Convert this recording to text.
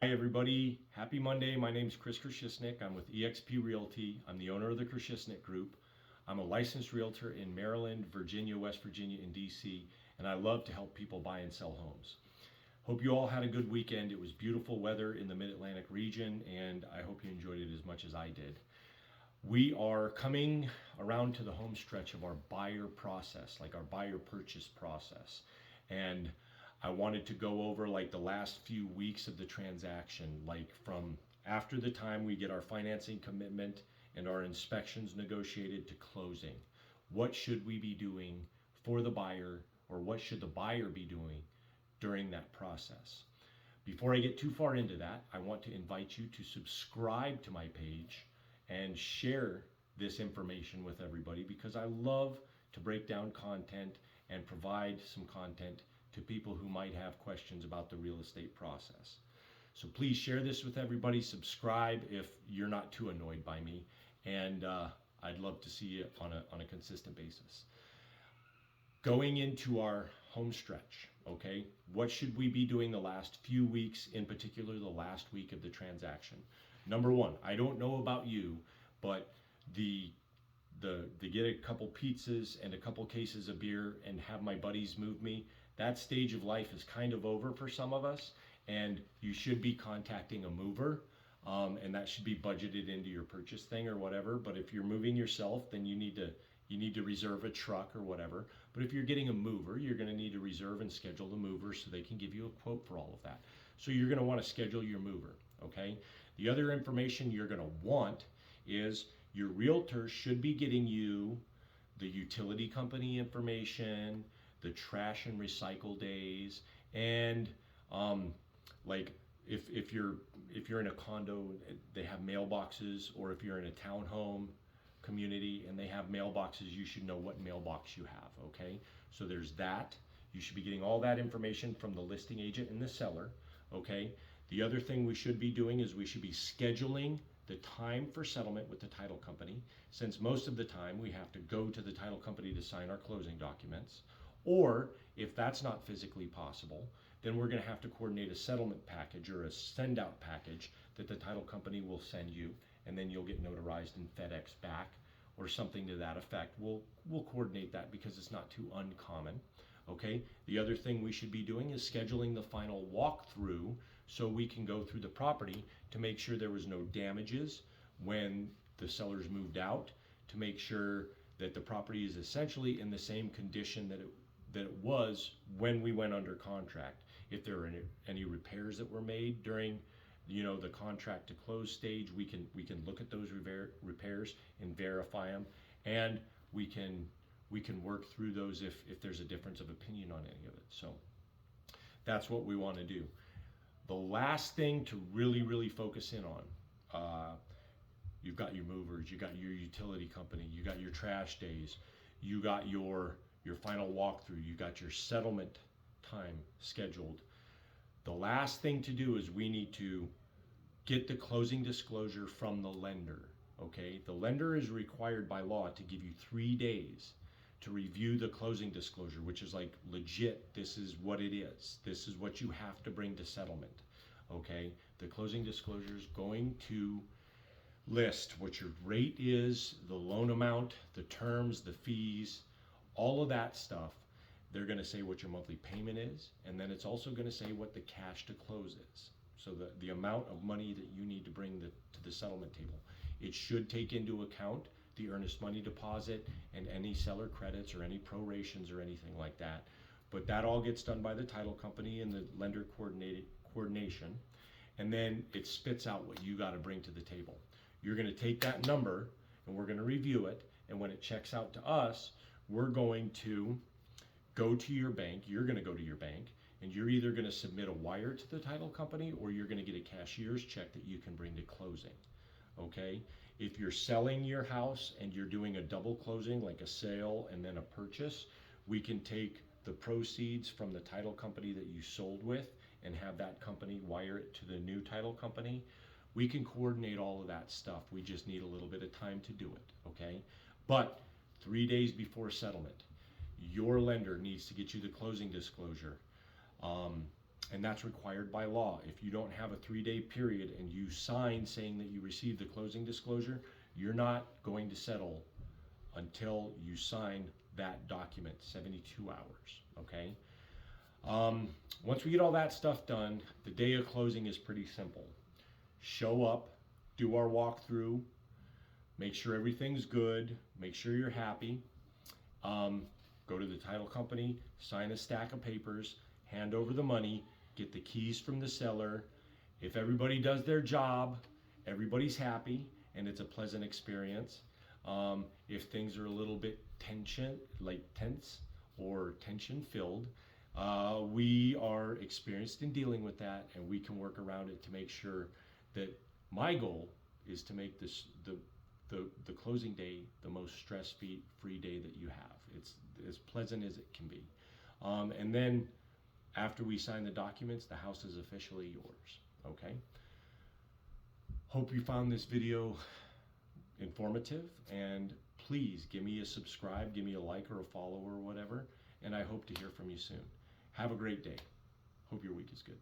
Hi, everybody. Happy Monday. My name is Chris Krashisnik. I'm with eXp Realty. I'm the owner of the Krashisnik Group. I'm a licensed realtor in Maryland, Virginia, West Virginia, and DC, and I love to help people buy and sell homes. Hope you all had a good weekend. It was beautiful weather in the Mid Atlantic region, and I hope you enjoyed it as much as I did. We are coming around to the home stretch of our buyer process, like our buyer purchase process. And I wanted to go over like the last few weeks of the transaction, like from after the time we get our financing commitment and our inspections negotiated to closing. What should we be doing for the buyer, or what should the buyer be doing during that process? Before I get too far into that, I want to invite you to subscribe to my page and share this information with everybody, because I love to break down content and provide some content to people who might have questions about the real estate process. So please share this with everybody. Subscribe if you're not too annoyed by me, and I'd love to see you on a consistent basis. Going into our home stretch, okay, what should we be doing the last few weeks, in particular the last week of the transaction? Number one, I don't know about you, but the get a couple pizzas and a couple cases of beer and have my buddies move me, that stage of life is kind of over for some of us, and you should be contacting a mover. And that should be budgeted into your purchase thing or whatever. But if you're moving yourself, then you need to reserve a truck or whatever. But if you're getting a mover, you're going to need to reserve and schedule the mover so they can give you a quote for all of that. So you're going to want to schedule your mover, okay? The other information you're going to want is your realtor should be getting you the utility company information, the trash and recycle days, and like if you're in a condo, they have mailboxes, or if you're in a townhome community and they have mailboxes, you should know what mailbox you have, okay? So there's that. You should be getting all that information from the listing agent and the seller, okay? The other thing we should be doing is we should be scheduling the time for settlement with the title company, since most of the time we have to go to the title company to sign our closing documents. Or if that's not physically possible, then we're going to have to coordinate a settlement package or a send out package that the title company will send you, and then you'll get notarized and FedEx back or something to that effect. We'll coordinate that because it's not too uncommon. Okay. The other thing we should be doing is scheduling the final walkthrough so we can go through the property to make sure there was no damages when the sellers moved out, to make sure that the property is essentially in the same condition that it was when we went under contract. If there are any repairs that were made during the contract to close stage, we can look at those repairs and verify them, and we can work through those if there's a difference of opinion on any of it. So that's what we want to do. The last thing to really focus in on, you've got your movers, you got your utility company, you got your trash days, you got your final walkthrough, you got your settlement time scheduled. The last thing to do is we need to get the closing disclosure from the lender. Okay, the lender is required by law to give you 3 days to review the closing disclosure, which is like legit. This is what it is. This is what you have to bring to settlement. Okay, the closing disclosure is going to list what your rate is, the loan amount, the terms, the fees, all of that stuff. They're going to say what your monthly payment is, and then it's also going to say what the cash to close is. So the amount of money that you need to bring to the settlement table. It should take into account the earnest money deposit and any seller credits or any prorations or anything like that. But that all gets done by the title company and the lender coordination. And then it spits out what you got to bring to the table. You're going to take that number and we're going to review it. And when it checks out to us, we're going to go to your bank. You're going to go to your bank, and you're either going to submit a wire to the title company, or you're going to get a cashier's check that you can bring to closing. Okay? If you're selling your house and you're doing a double closing, like a sale and then a purchase, we can take the proceeds from the title company that you sold with and have that company wire it to the new title company. We can coordinate all of that stuff. We just need a little bit of time to do it. Okay? But 3 days before settlement, your lender needs to get you the closing disclosure. and that's required by law. If you don't have a 3-day period and you sign saying that you received the closing disclosure, you're not going to settle until you sign that document, 72 hours, okay? Once we get all that stuff done, the day of closing is pretty simple. Show up, do our walkthrough, make sure everything's good, make sure you're happy. Go to the title company, sign a stack of papers, hand over the money, get the keys from the seller. If everybody does their job, everybody's happy, and it's a pleasant experience. If things are a little bit tense or tension filled, we are experienced in dealing with that, and we can work around it to make sure that my goal is to make this the closing day the most stress-free day that you have. It's as pleasant as it can be. And then after we sign the documents, the house is officially yours, okay? Hope you found this video informative, and please give me a subscribe, give me a like or a follow or whatever, and I hope to hear from you soon. Have a great day. Hope your week is good.